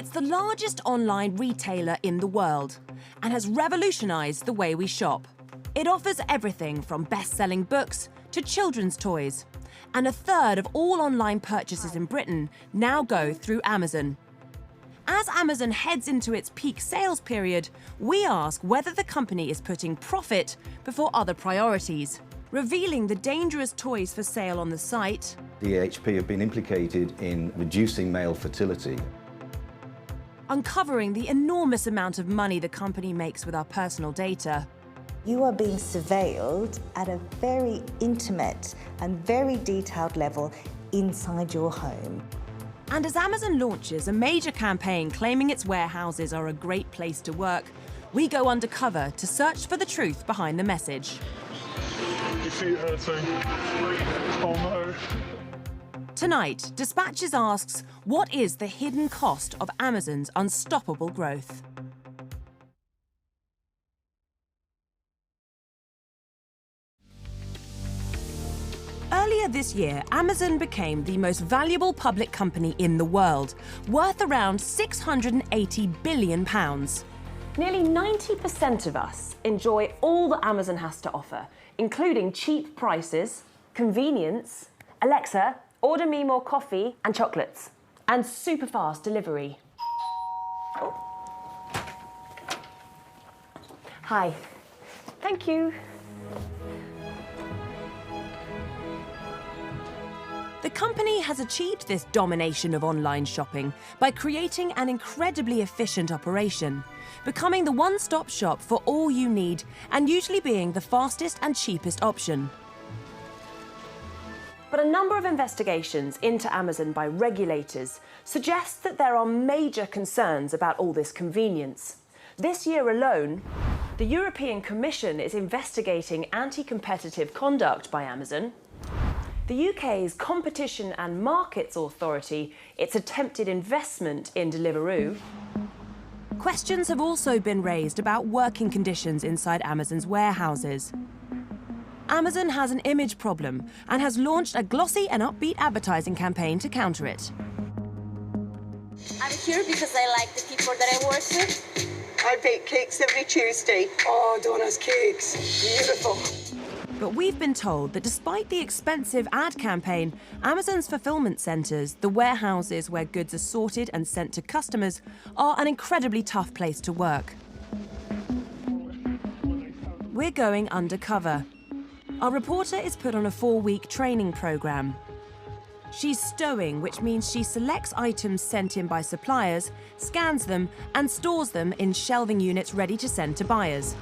It's the largest online retailer in the world and has revolutionized the way we shop. It offers everything from best-selling books to children's toys. And a third of all online purchases in Britain now go through Amazon. As Amazon heads into its peak sales period, we ask whether the company is putting profit before other priorities, revealing the dangerous toys for sale on the site. The AHP have been implicated in reducing male fertility. Uncovering the enormous amount of money the company makes with our personal data. You are being surveilled at a very intimate and very detailed level inside your home. And as Amazon launches a major campaign claiming its warehouses are a great place to work, we go undercover to search for the truth behind the message. Your feet hurting. Oh no. Tonight, Dispatches asks, what is the hidden cost of Amazon's unstoppable growth? Earlier this year, Amazon became the most valuable public company in the world, worth around £680 billion. Nearly 90% of us enjoy all that Amazon has to offer, including cheap prices, convenience, Alexa, order me more coffee and chocolates, and super fast delivery. Oh. Hi. Thank you. The company has achieved this domination of online shopping by creating an incredibly efficient operation, becoming the one-stop shop for all you need and usually being the fastest and cheapest option. But a number of investigations into Amazon by regulators suggest that there are major concerns about all this convenience. This year alone, the European Commission is investigating anti-competitive conduct by Amazon. The UK's Competition and Markets Authority, its attempted investment in Deliveroo. Questions have also been raised about working conditions inside Amazon's warehouses. Amazon has an image problem and has launched a glossy and upbeat advertising campaign to counter it. I'm here because I like the people that I work with. I bake cakes every Tuesday. Oh, Donna's cakes. Beautiful. But we've been told that despite the expensive ad campaign, Amazon's fulfillment centres, the warehouses where goods are sorted and sent to customers, are an incredibly tough place to work. We're going undercover. Our reporter is put on a 4-week training programme. She's stowing, which means she selects items sent in by suppliers, scans them, and stores them in shelving units ready to send to buyers.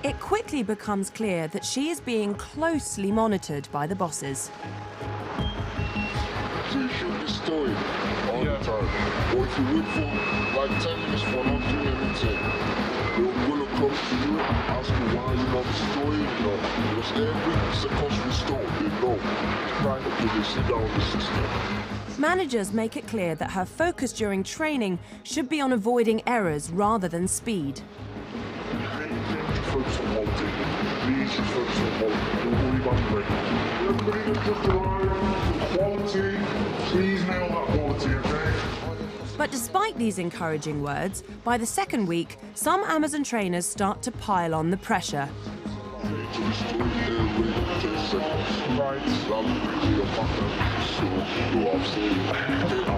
It quickly becomes clear that she is being closely monitored by the bosses. So you should be storing all the time. Or if you wait for like 10 minutes for not doing anything, they're going to come to you and ask you why you're not storing, because every second you store, they know. Right. Okay, they see down the system. Managers make it clear that her focus during training should be on avoiding errors rather than speed. Focus on quality. Please just focus on quality. Don't worry about the rate. Everybody that just arrived, quality, please nail that quality, okay? But despite these encouraging words, by the second week, some Amazon trainers start to pile on the pressure. I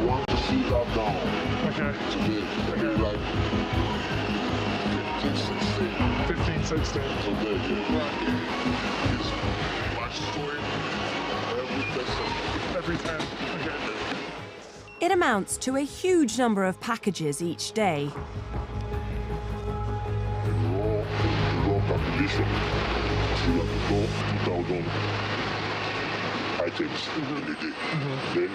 want to see that down. Okay. Today. Okay. Like 15, 16. Today, my story, Every 10. Okay. It amounts to a huge number of packages each day. raw calculation, 2,000 items in a day. Then,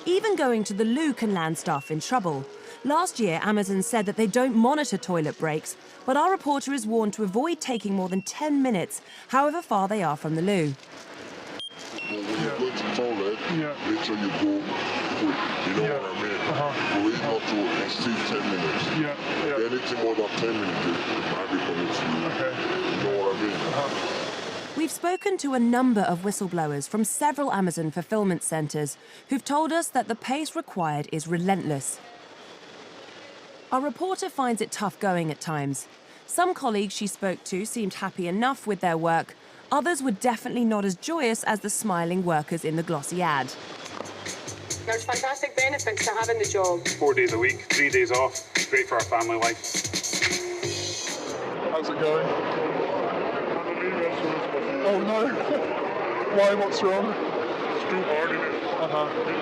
Even going to the loo can land staff in trouble. Last year, Amazon said that they don't monitor toilet breaks, but our reporter is warned to avoid taking more than 10 minutes, however far they are from the loo. when you go to toilet, make sure you go quick. You know what I mean? For it not to exceed 10 minutes. Anything more than 10 minutes, it might be coming to you. You know what I mean? We've spoken to a number of whistleblowers from several Amazon fulfillment centres who've told us that the pace required is relentless. Our reporter finds it tough going at times. Some colleagues she spoke to seemed happy enough with their work. Others were definitely not as joyous as the smiling workers in the glossy ad. There's fantastic benefits to having the job. 4 days a week, 3 days off. Great for our family life. How's it going? Oh no! Why? What's wrong? It's too hard, isn't it?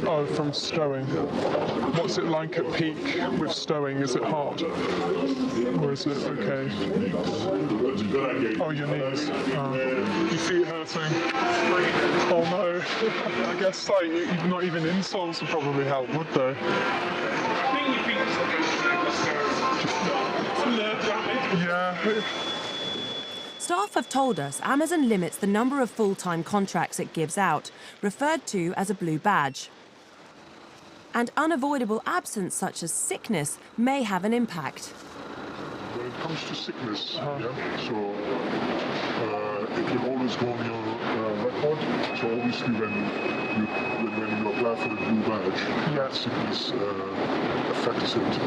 Oh, from stowing. What's it like at peak with stowing? Is it hard? Or is it okay? Oh, your knees. Your feet hurting. Oh no. I guess like not even insoles would probably help, would they? Yeah. Staff have told us Amazon limits the number of full-time contracts it gives out, referred to as a blue badge. And unavoidable absence such as sickness may have an impact. When it comes to sickness, so it will always go on your record. So obviously when you apply for the blue badge, sickness affects it.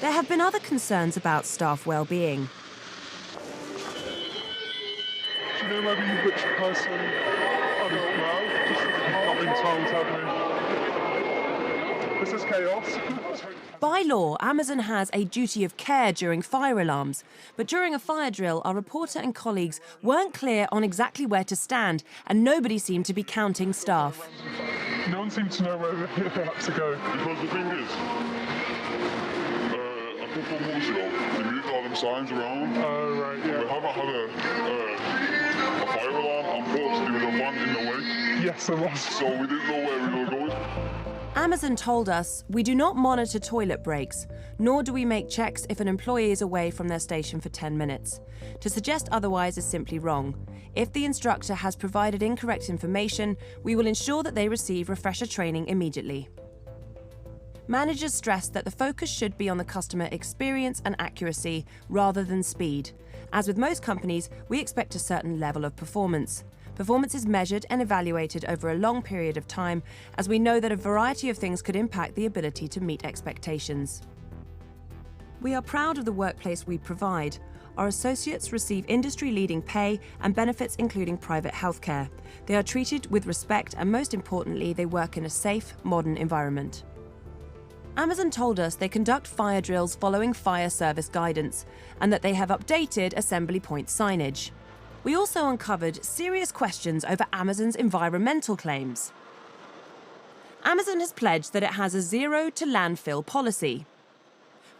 There have been other concerns about staff well-being. Do you know maybe which person? I don't know. Just not been told, have we? This is chaos. By law, Amazon has a duty of care during fire alarms, but during a fire drill, our reporter and colleagues weren't clear on exactly where to stand, and nobody seemed to be counting staff. No one seemed to know where they had to go. Because the thing is, a couple of months ago, they moved all them signs around. Oh, right, yeah. We haven't had a fire alarm on post. There was a van in the way. Yes, there was. So we didn't know where we were going. Amazon told us, we do not monitor toilet breaks, nor do we make checks if an employee is away from their station for 10 minutes. To suggest otherwise is simply wrong. If the instructor has provided incorrect information, we will ensure that they receive refresher training immediately. Managers stressed that the focus should be on the customer experience and accuracy rather than speed. As with most companies, we expect a certain level of performance. Performance is measured and evaluated over a long period of time, as we know that a variety of things could impact the ability to meet expectations. We are proud of the workplace we provide. Our associates receive industry-leading pay and benefits including private healthcare. They are treated with respect and most importantly, they work in a safe, modern environment. Amazon told us they conduct fire drills following fire service guidance and that they have updated assembly point signage. We also uncovered serious questions over Amazon's environmental claims. Amazon has pledged that it has a zero to landfill policy.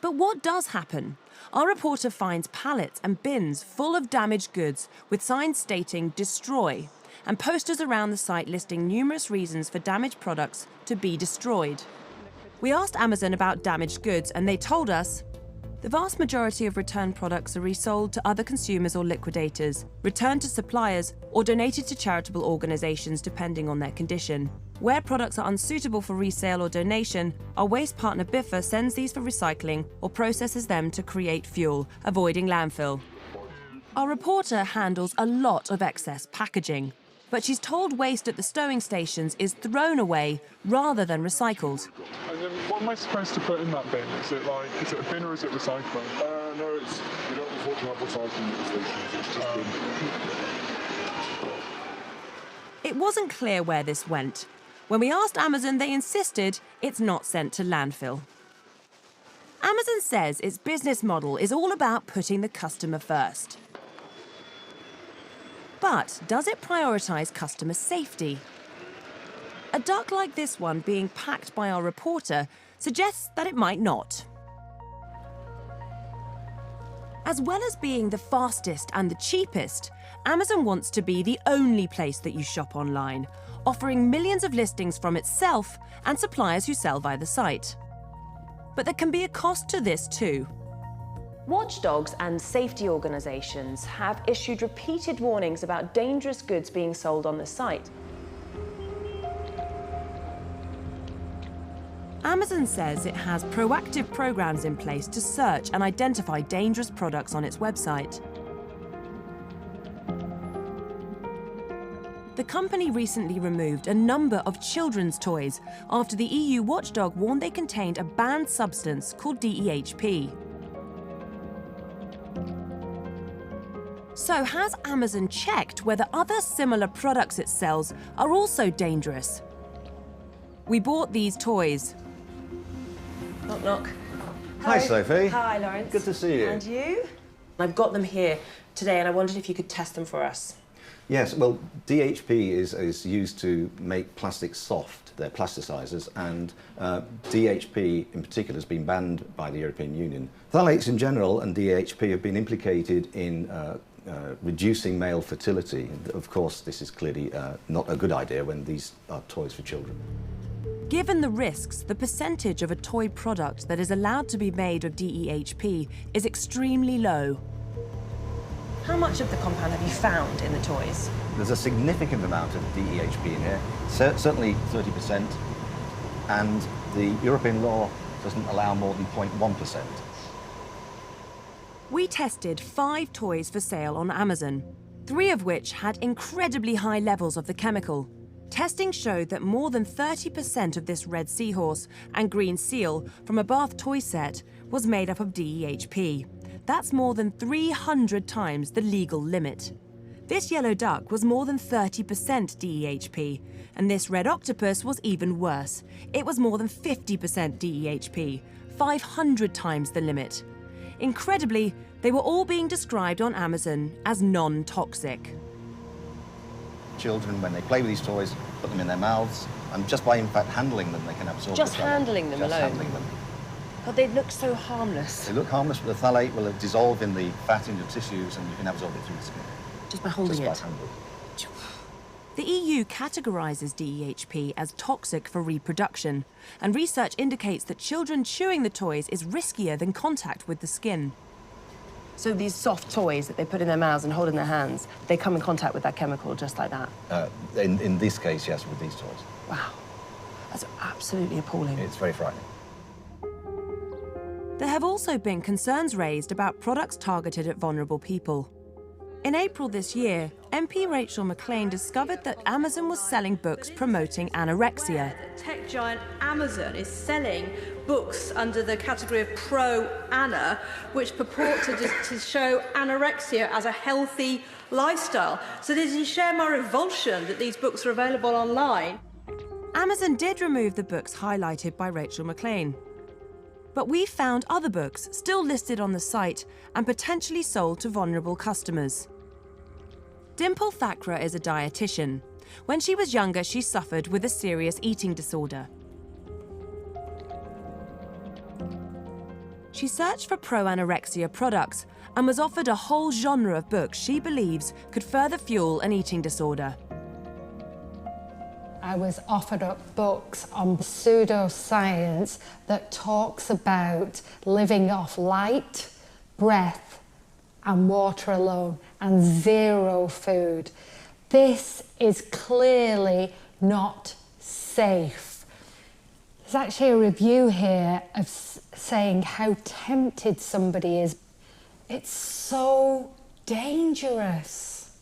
But what does happen? Our reporter finds pallets and bins full of damaged goods with signs stating destroy and posters around the site listing numerous reasons for damaged products to be destroyed. We asked Amazon about damaged goods and they told us the vast majority of returned products are resold to other consumers or liquidators, returned to suppliers, or donated to charitable organisations depending on their condition. Where products are unsuitable for resale or donation, our waste partner Biffa sends these for recycling or processes them to create fuel, avoiding landfill. Our reporter handles a lot of excess packaging, but she's told waste at the stowing stations is thrown away rather than recycled. And then what am I supposed to put in that bin? Is it a bin or is it recycling? No, you don't unfortunately have recycling at the stations. It's just bin. It wasn't clear where this went. When we asked Amazon, they insisted it's not sent to landfill. Amazon says its business model is all about putting the customer first. But does it prioritise customer safety? A duck like this one being packed by our reporter suggests that it might not. As well as being the fastest and the cheapest, Amazon wants to be the only place that you shop online, offering millions of listings from itself and suppliers who sell via the site. But there can be a cost to this too. Watchdogs and safety organisations have issued repeated warnings about dangerous goods being sold on the site. Amazon says it has proactive programs in place to search and identify dangerous products on its website. The company recently removed a number of children's toys after the EU watchdog warned they contained a banned substance called DEHP. So has Amazon checked whether other similar products it sells are also dangerous? We bought these toys. Knock, knock. Hi, Sophie. Hi, Lawrence. Good to see you. And you? I've got them here today, and I wondered if you could test them for us. Yes, well, DHP is used to make plastics soft. They're plasticizers, and DHP in particular has been banned by the European Union. Phthalates in general and DHP have been implicated in reducing male fertility. Of course, this is clearly not a good idea when these are toys for children. Given the risks, the percentage of a toy product that is allowed to be made of DEHP is extremely low. How much of the compound have you found in the toys? There's a significant amount of DEHP in here, certainly 30%, and the European law doesn't allow more than 0.1%. We tested 5 toys for sale on Amazon, 3 of which had incredibly high levels of the chemical. Testing showed that more than 30% of this red seahorse and green seal from a bath toy set was made up of DEHP. That's more than 300 times the legal limit. This yellow duck was more than 30% DEHP, and this red octopus was even worse. It was more than 50% DEHP, 500 times the limit. Incredibly, they were all being described on Amazon as non-toxic. Children, when they play with these toys, put them in their mouths, and just by, in fact, handling them, they can absorb Just the phthalate. handling them Just alone? handling them. God, they look so harmless. They look harmless, but the phthalate will dissolve in the fat in your tissues, and you can absorb it through the skin. Just by holding Just it? by handling. The EU categorises DEHP as toxic for reproduction, and research indicates that children chewing the toys is riskier than contact with the skin. So these soft toys that they put in their mouths and hold in their hands, they come in contact with that chemical just like that? In this case, yes, with these toys. Wow. That's absolutely appalling. It's very frightening. There have also been concerns raised about products targeted at vulnerable people. In April this year, MP Rachel McLean discovered that Amazon was selling books promoting anorexia. Tech giant Amazon is selling books under the category of pro-ana, which purport to show anorexia as a healthy lifestyle. So did you share my revulsion that these books are available online? Amazon did remove the books highlighted by Rachel McLean. But we found other books still listed on the site and potentially sold to vulnerable customers. Dimple Thakra is a dietitian. When she was younger, she suffered with a serious eating disorder. She searched for pro-anorexia products and was offered a whole genre of books she believes could further fuel an eating disorder. I was offered up books on pseudoscience that talks about living off light, breath, and water alone, and zero food. This is clearly not safe. There's actually a review here of saying how tempted somebody is. It's so dangerous.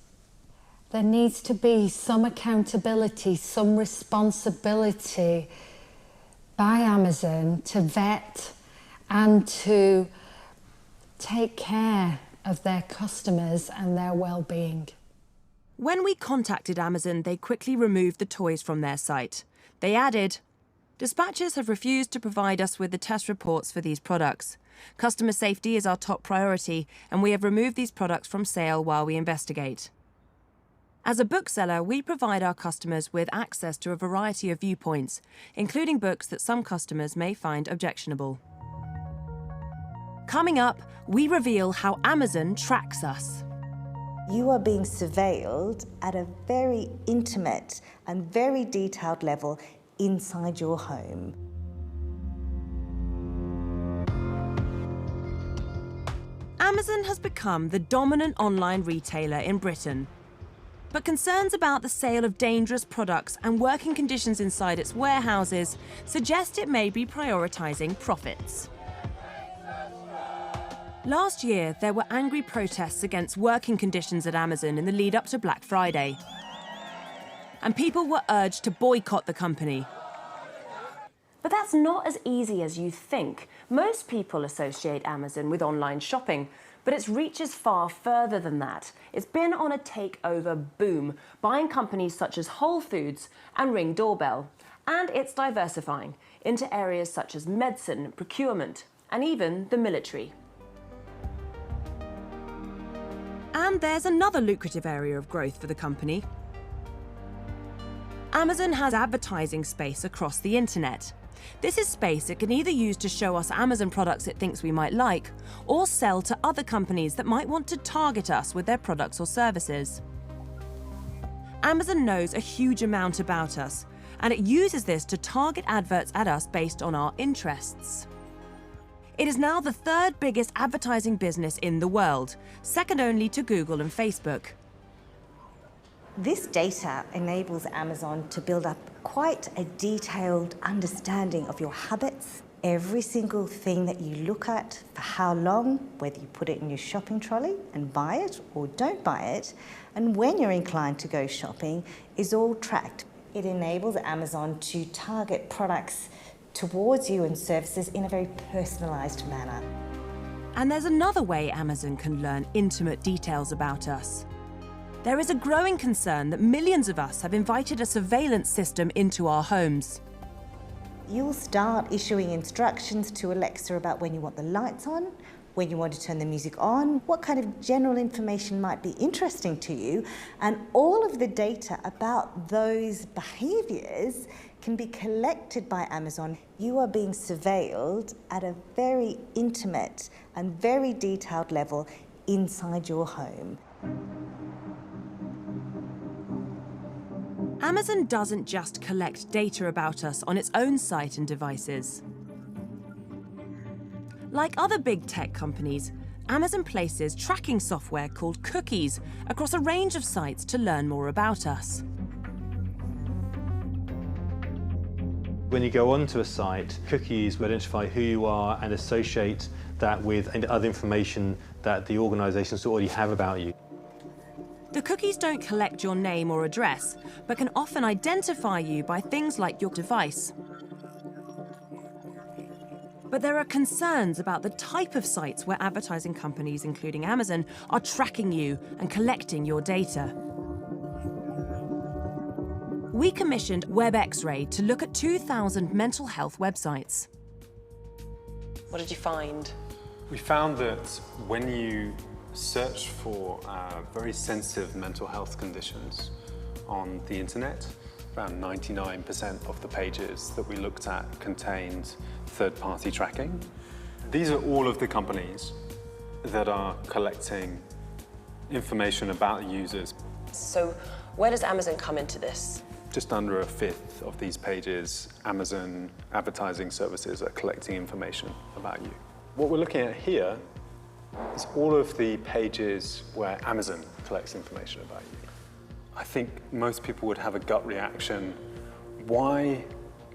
There needs to be some accountability, some responsibility by Amazon to vet and to take care of their customers and their well-being. When we contacted Amazon, they quickly removed the toys from their site. They added, "Dispatchers have refused to provide us with the test reports for these products. Customer safety is our top priority, and we have removed these products from sale while we investigate." As a bookseller, we provide our customers with access to a variety of viewpoints, including books that some customers may find objectionable. Coming up, we reveal how Amazon tracks us. You are being surveilled at a very intimate and very detailed level inside your home. Amazon has become the dominant online retailer in Britain. But concerns about the sale of dangerous products and working conditions inside its warehouses suggest it may be prioritising profits. Last year, there were angry protests against working conditions at Amazon in the lead up to Black Friday. And people were urged to boycott the company. But that's not as easy as you think. Most people associate Amazon with online shopping, but its reach is far further than that. It's been on a takeover boom, buying companies such as Whole Foods and Ring Doorbell. And it's diversifying into areas such as medicine, procurement, and even the military. And there's another lucrative area of growth for the company. Amazon has advertising space across the internet. This is space it can either use to show us Amazon products it thinks we might like, or sell to other companies that might want to target us with their products or services. Amazon knows a huge amount about us, and it uses this to target adverts at us based on our interests. It is now the third biggest advertising business in the world, second only to Google and Facebook. This data enables Amazon to build up quite a detailed understanding of your habits, every single thing that you look at, for how long, whether you put it in your shopping trolley and buy it or don't buy it, and when you're inclined to go shopping, is all tracked. It enables Amazon to target products towards you and services in a very personalised manner. And there's another way Amazon can learn intimate details about us. There is a growing concern that millions of us have invited a surveillance system into our homes. You'll start issuing instructions to Alexa about when you want the lights on, when you want to turn the music on, what kind of general information might be interesting to you, and all of the data about those behaviours can be collected by Amazon. You are being surveilled at a very intimate and very detailed level inside your home. Amazon doesn't just collect data about us on its own site and devices. Like other big tech companies, Amazon places tracking software called cookies across a range of sites to learn more about us. When you go onto a site, cookies will identify who you are and associate that with other information that the organisations already have about you. The cookies don't collect your name or address, but can often identify you by things like your device. But there are concerns about the type of sites where advertising companies, including Amazon, are tracking you and collecting your data. We commissioned Web X-ray to look at 2,000 mental health websites. What did you find? We found that when you search for very sensitive mental health conditions on the internet, around 99% of the pages that we looked at contained third-party tracking. These are all of the companies that are collecting information about users. So where does Amazon come into this? Just under a fifth of these pages, Amazon advertising services are collecting information about you. What we're looking at here is all of the pages where Amazon collects information about you. I think most people would have a gut reaction. Why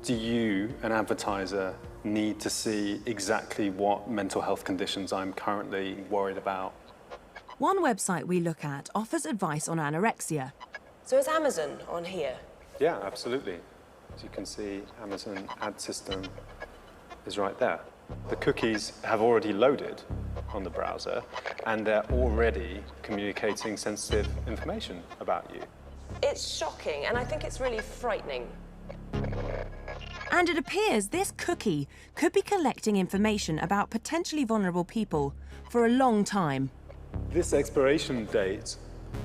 do you, an advertiser, need to see exactly what mental health conditions I'm currently worried about? One website we look at offers advice on anorexia. So is Amazon on here? Yeah, absolutely. As you can see, Amazon ad system is right there. The cookies have already loaded on the browser, and they're already communicating sensitive information about you. It's shocking, and I think it's really frightening. And it appears this cookie could be collecting information about potentially vulnerable people for a long time. This expiration date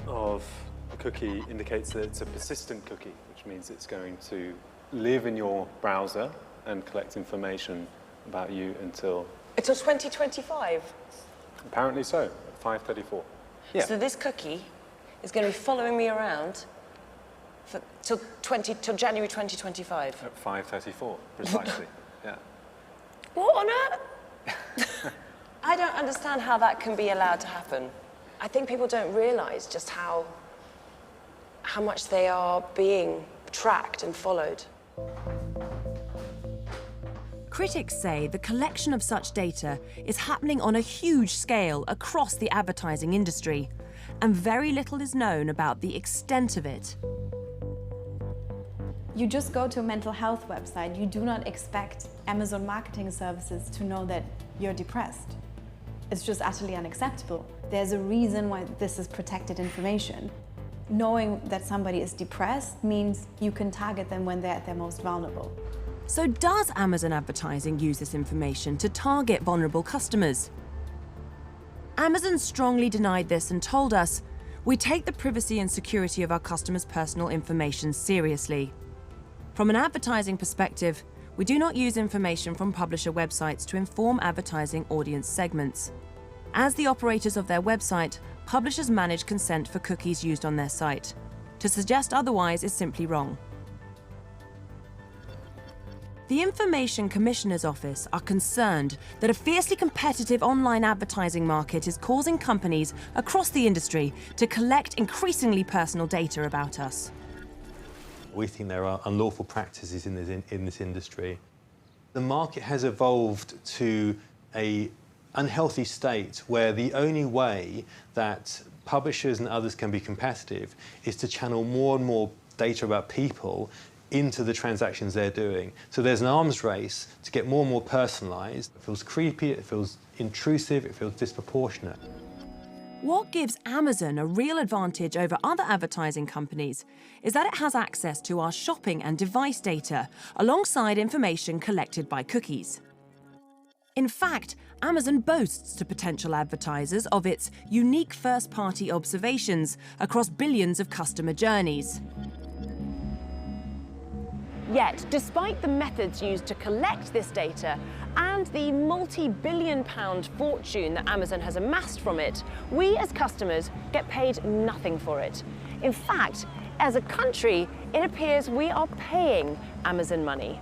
of the cookie indicates that it's a persistent cookie, which means it's going to live in your browser and collect information about you until 2025? Apparently so, at 5:34. Yeah. So this cookie is going to be following me around till January 2025? At 5:34, precisely, yeah. What on earth? I don't understand how that can be allowed to happen. I think people don't realise just how how much they are being tracked and followed. Critics say the collection of such data is happening on a huge scale across the advertising industry, and very little is known about the extent of it. You just go to a mental health website, you do not expect Amazon Marketing Services to know that you're depressed. It's just utterly unacceptable. There's a reason why this is protected information. Knowing that somebody is depressed means you can target them when they're at their most vulnerable. So does Amazon Advertising use this information to target vulnerable customers? Amazon strongly denied this and told us, "We take the privacy and security of our customers' personal information seriously. From an advertising perspective, we do not use information from publisher websites to inform advertising audience segments. As the operators of their website, publishers manage consent for cookies used on their site. To suggest otherwise is simply wrong." The Information Commissioner's Office are concerned that a fiercely competitive online advertising market is causing companies across the industry to collect increasingly personal data about us. We think there are unlawful practices in this industry. The market has evolved to an unhealthy state where the only way that publishers and others can be competitive is to channel more and more data about people into the transactions they're doing. So there's an arms race to get more and more personalised. It feels creepy, it feels intrusive, it feels disproportionate. What gives Amazon a real advantage over other advertising companies is that it has access to our shopping and device data alongside information collected by cookies. In fact, Amazon boasts to potential advertisers of its unique first-party observations across billions of customer journeys. Yet, despite the methods used to collect this data and the multi-billion-pound fortune that Amazon has amassed from it, we as customers get paid nothing for it. In fact, as a country, it appears we are paying Amazon money.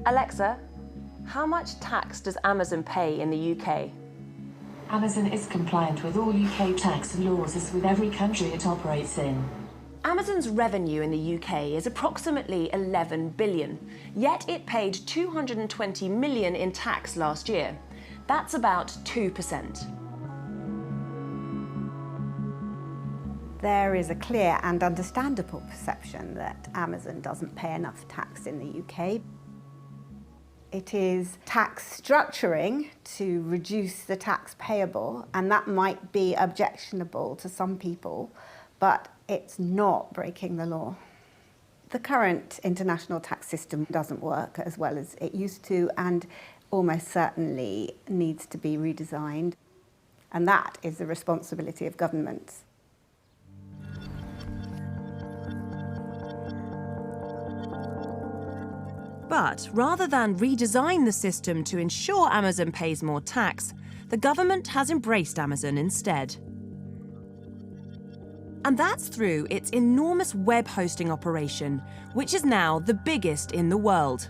Alexa, how much tax does Amazon pay in the UK? Amazon is compliant with all UK tax laws as with every country it operates in. Amazon's revenue in the UK is approximately 11 billion, yet it paid 220 million in tax last year. That's about 2%. There is a clear and understandable perception that Amazon doesn't pay enough tax in the UK. It is tax structuring to reduce the tax payable, and that might be objectionable to some people, but it's not breaking the law. The current international tax system doesn't work as well as it used to, and almost certainly needs to be redesigned. And that is the responsibility of governments. But rather than redesign the system to ensure Amazon pays more tax, the government has embraced Amazon instead. And that's through its enormous web hosting operation, which is now the biggest in the world.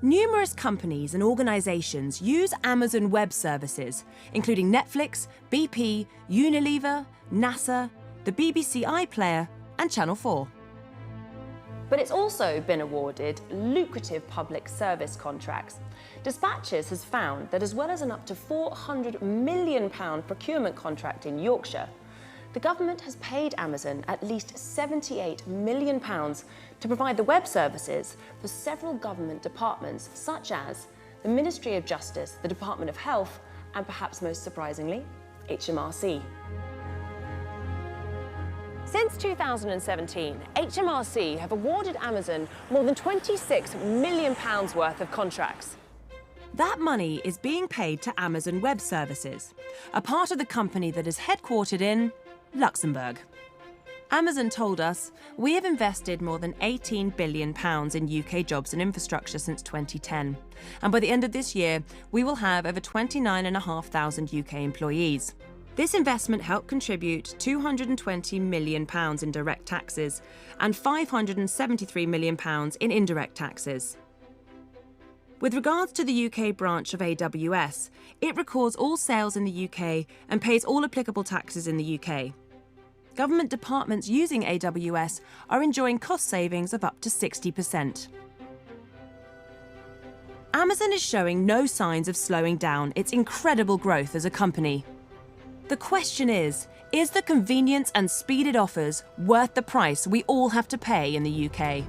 Numerous companies and organizations use Amazon Web Services, including Netflix, BP, Unilever, NASA, the BBC iPlayer, and Channel 4. But it's also been awarded lucrative public service contracts. Dispatches has found that as well as an up to £400 million procurement contract in Yorkshire, the government has paid Amazon at least £78 million to provide the web services for several government departments, such as the Ministry of Justice, the Department of Health, and perhaps most surprisingly, HMRC. Since 2017, HMRC have awarded Amazon more than £26 million worth of contracts. That money is being paid to Amazon Web Services, a part of the company that is headquartered in Luxembourg. Amazon told us, "We have invested more than £18 billion in UK jobs and infrastructure since 2010. And by the end of this year, we will have over 29,500 UK employees. This investment helped contribute £220 million in direct taxes and £573 million in indirect taxes. With regards to the UK branch of AWS, it records all sales in the UK and pays all applicable taxes in the UK. Government departments using AWS are enjoying cost savings of up to 60%. Amazon is showing no signs of slowing down its incredible growth as a company. The question is the convenience and speed it offers worth the price we all have to pay in the UK?